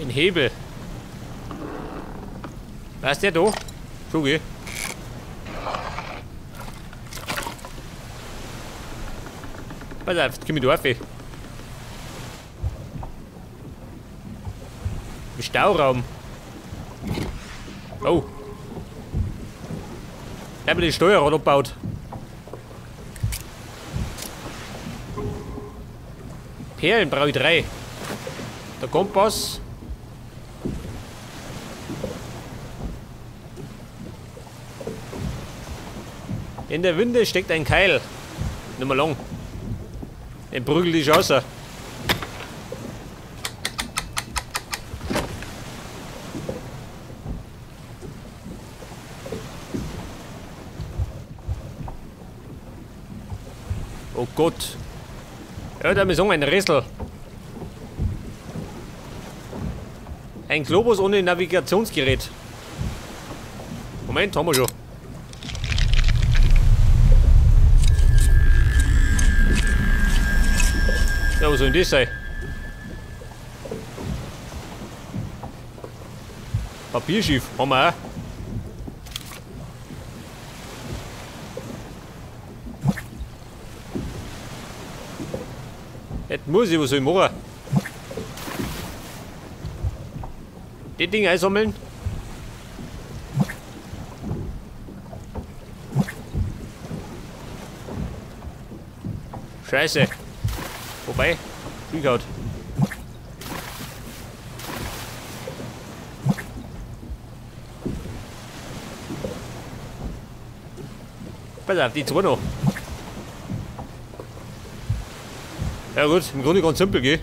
Ein Hebel. Was ist der da? Schuge. Pass auf, jetzt komm ich da rauf. Im Stauraum. Oh. Ich habe den Steuerrad abgebaut. Perlen brauche ich 3. Der Kompass. In der Winde steckt ein Keil. Nicht mehr lang. Den prügelt die Chance. Oh Gott. Ja, da ist ein Rissel. Ein Globus ohne Navigationsgerät. Moment, haben wir schon. Ja, was soll denn das sein? Papierschiff, haben wir auch. Jetzt muss ich, was soll ich machen? Die Dinge einsammeln. Scheiße. Vorbei. Flughaut. Pass auf, die zwei noch. Ja gut, im Grunde ganz simpel, gell?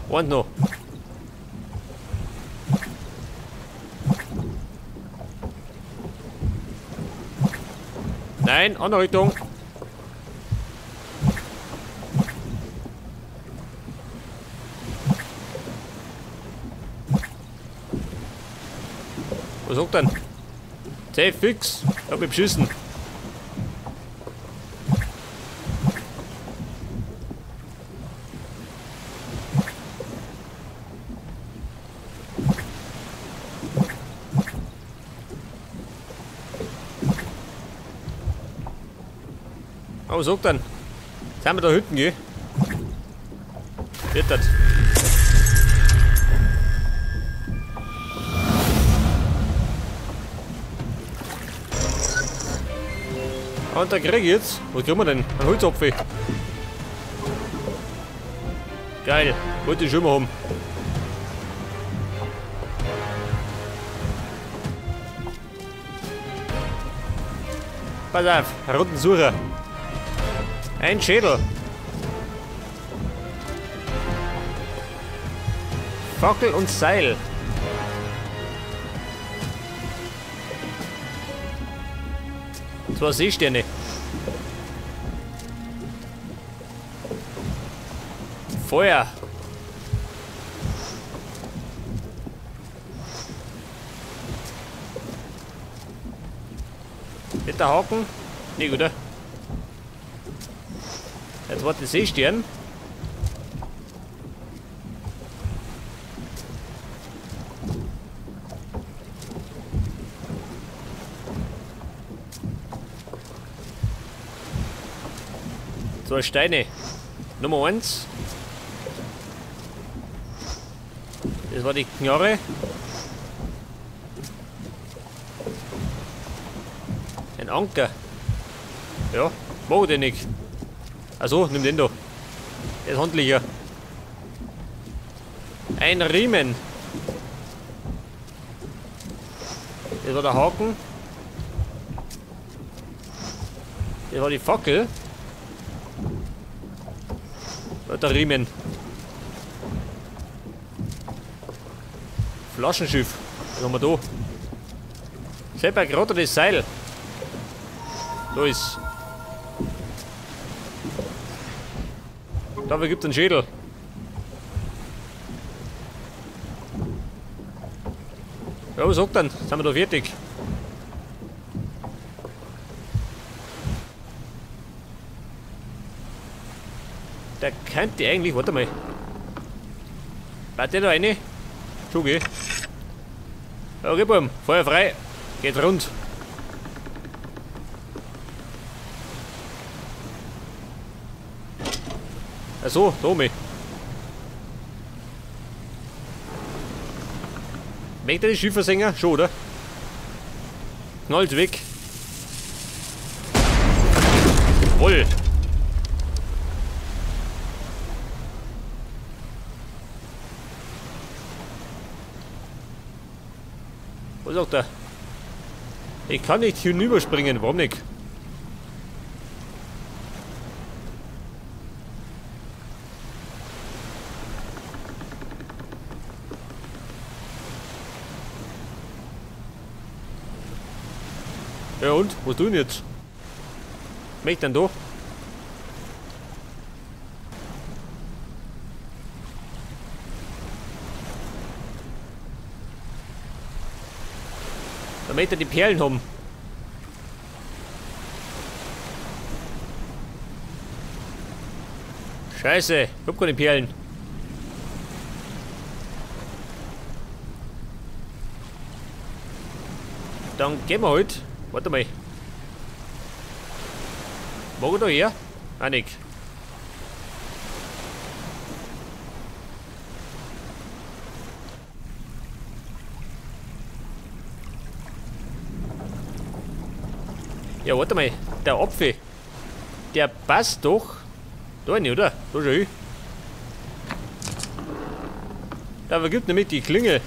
Und noch. Nein, andere Richtung. Was sagt denn? Safe fix. Ich hab mich beschissen. Oh, was sagt denn? Jetzt haben wir da hinten, gell? Wird das. Und da krieg ich jetzt. Was kriegen wir denn? Ein Holzapfel. Geil. Wollte ich schon mal haben. Pass auf. Einen roten Sucher. Ein Schädel. Fackel und Seil. Zwei Seesterne. Feuer. Nicht der Haken? Nee, gut. Jetzt war der Seestern. Zwei Steine. Nummer 1. Das war die Knarre. Ein Anker. Ja, mach den nicht. Also, nimm den da. Der ist handlicher. Ein Riemen. Das war der Haken. Das war die Fackel. Das war der Riemen. Flaschenschiff. Was haben wir da? Selber gerade das Seil. Da ist. Dafür gibt es einen Schädel. Ja, was sagt dann? Sind wir da fertig? Der könnte eigentlich, warte mal. Warte da rein. Schon geh. Okay, Buben, Feuer frei. Geht rund. Achso, da oben. Möchte die Schiffe singen? Schon, oder? Knallt weg. Voll. Was sagt er? Ich kann nicht hinüberspringen, warum nicht? Ja und? Was tun jetzt? Möchte dann doch? Da möchte er die Perlen haben. Scheiße, ich hab keine Perlen. Dann gehen wir halt. Warte mal. Mag ich da her? Ah, nicht. Ja, warte mal. Der Apfel. Der passt doch. Da nicht, oder? Da schau. Da vergibt nämlich die Klinge.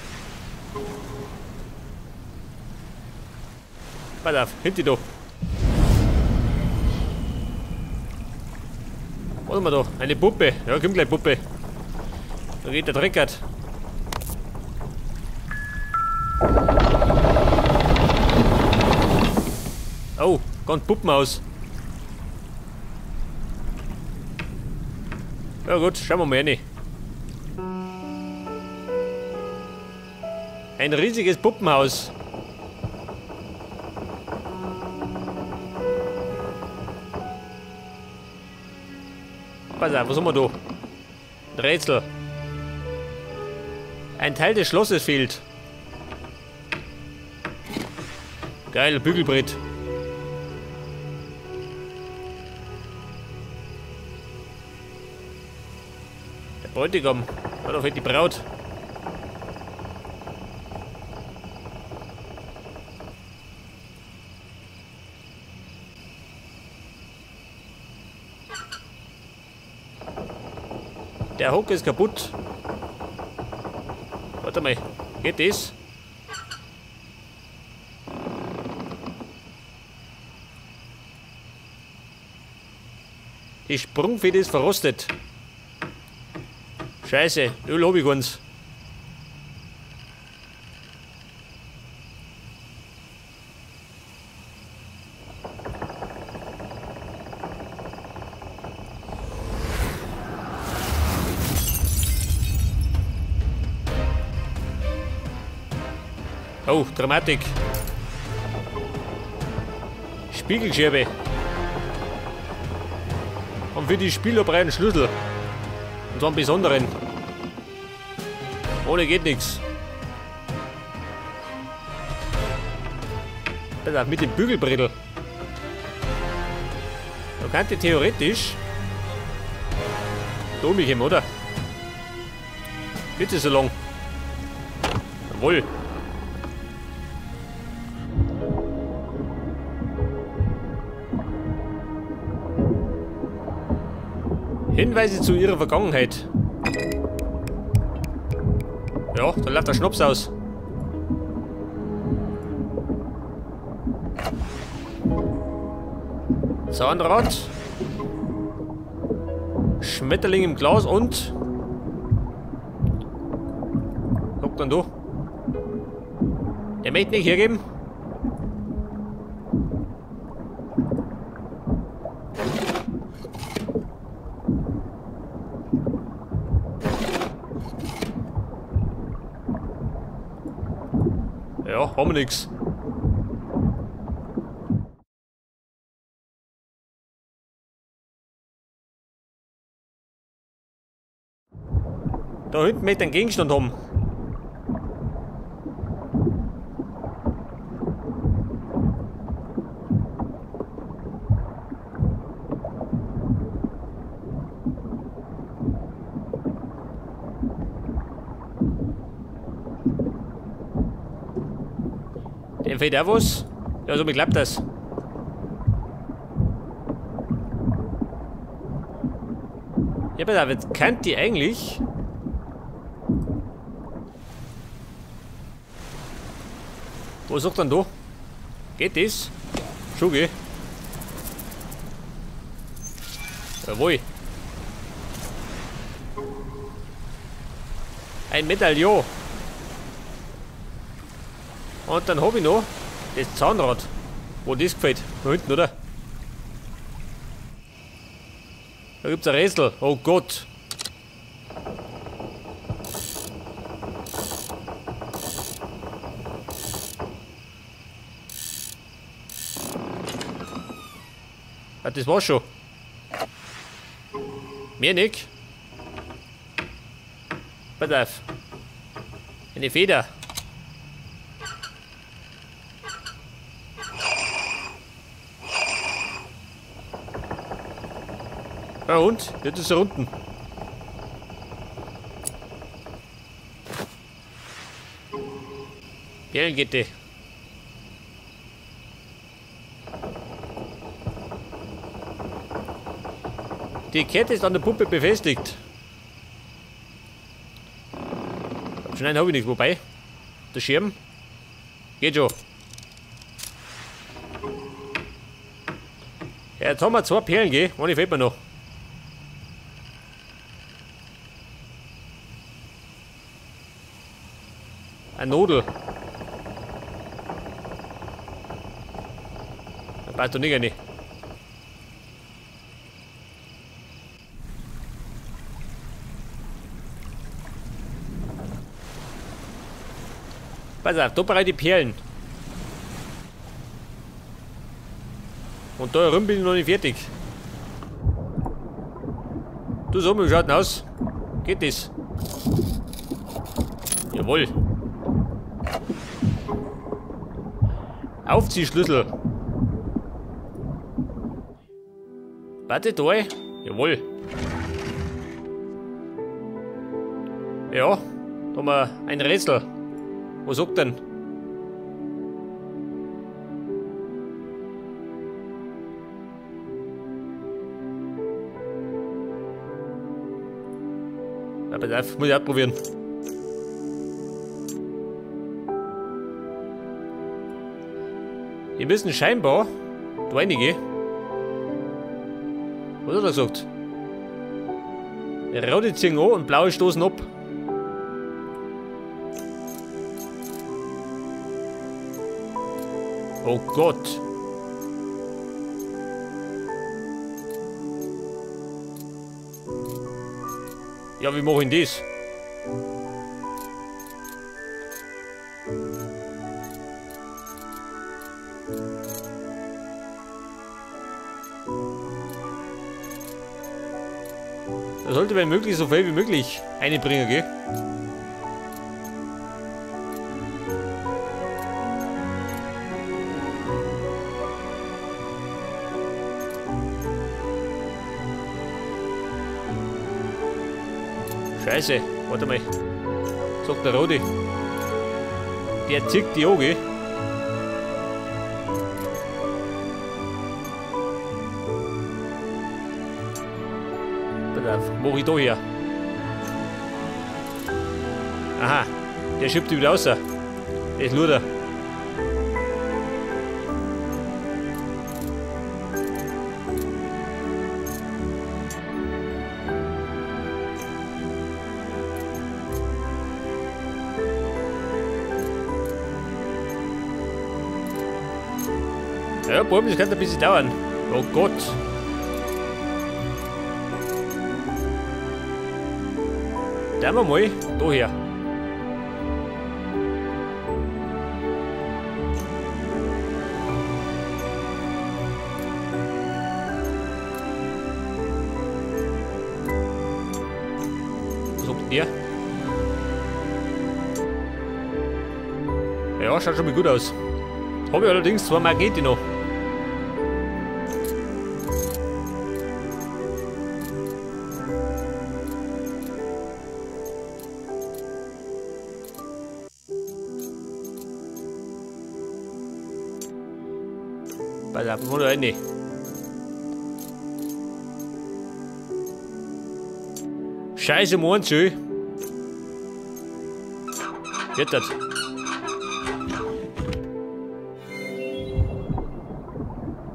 Pass auf, hinter da. Was haben wir da? Eine Puppe. Ja, komm gleich, Puppe. Da geht der Dreckert. Oh, ganz Puppenhaus. Ja gut, schauen wir mal rein. Ein riesiges Puppenhaus. Pass auf, was haben wir da? Ein Rätsel. Ein Teil des Schlosses fehlt. Geil, Bügelbrett. Der Bräutigam. Oder fehlt die Braut. Der Hock ist kaputt. Warte mal, geht das? Die Sprungfeder ist verrostet. Scheiße, Öl hab ich ganz. Oh, Dramatik. Spiegelscherbe. Und für die Spielabreihe einen Schlüssel. Und zwar einen besonderen. Ohne geht nichts. Mit dem Bügelbrettel. Da könnte theoretisch da umgehen, oder? Bitte so lang. Jawohl. Hinweise zu ihrer Vergangenheit. Ja, da läuft der Schnaps aus. Zahnrad. Schmetterling im Glas und... Guck dann da. Der möchte nicht hergeben. Ja, haben wir nix. Da hinten möchte ich einen Gegenstand haben. Dem fehlt auch was. Ja, so mir klappt das. Ja, pass auf, jetzt kann die eigentlich. Was sagt denn da? Geht das? Schon geh. Jawohl. Ein Medaillon. Und dann habe ich noch das Zahnrad. Wo das gefällt. Da hinten, oder? Da gibt's ein Rätsel. Oh Gott. Ah, das war's schon. Mehr nicht. Pass auf. Eine Feder. Ja und? Jetzt ist er unten. Perlenkette. Die Kette ist an der Puppe befestigt. Schneiden habe ich nichts, wobei. Der Schirm. Geht schon. Ja, jetzt haben wir 2 Perlen, gell? Eine fehlt mir noch. Eine Nudel. Da passt doch nicht rein. Pass auf, da bereite ich Perlen. Und da herum bin ich noch nicht fertig. Du sag mal, wie schaut denn aus? Geht das? Jawohl. Aufziehschlüssel. Warte, da. Jawohl. Ja, da haben wir ein Rätsel. Was sagt denn? Ja, pass auf, muss ich ausprobieren. Die müssen scheinbar da reingehen. Was hat er gesagt? Rote ziehen an und blaue stoßen ab. Oh Gott. Ja, wie mache ich denn das? Da sollte, wenn möglich, so viel wie möglich einbringen, gell? Scheiße, warte mal. Sagt der Rodi. Der zieht die an, gell? Pass auf, mach ich da her. Aha, der schiebt die wieder raus. Das ist Luder. Ja, Buben, das kann ein bisschen dauern. Oh Gott. Da wir mal da her. Was sagt der? Ja, schaut schon mal gut aus. Habe ich allerdings 2 Mageti noch. Pass auf, wo da rein. Scheiße, Mondsö. Jetzt das.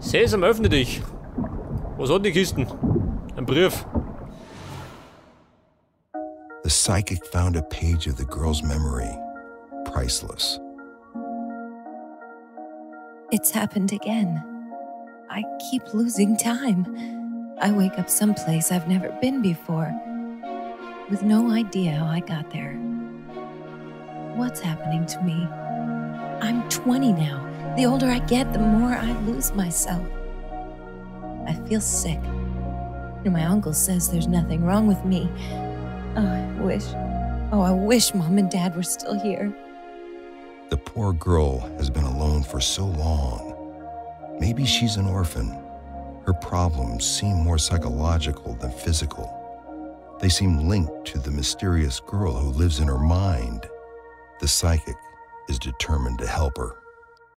Sesam, öffne dich. Was hat die Kisten? Ein Brief. The psychic found a page of the girl's memory. Priceless. It's happened again. I keep losing time. I wake up someplace I've never been before, with no idea how I got there. What's happening to me? I'm 20 now. The older I get, the more I lose myself. I feel sick. And my uncle says there's nothing wrong with me. I wish Mom and Dad were still here. The poor girl has been alone for so long. Maybe she's an orphan. Her problems seem more psychological than physical. They seem linked to the mysterious girl who lives in her mind. The psychic is determined to help her.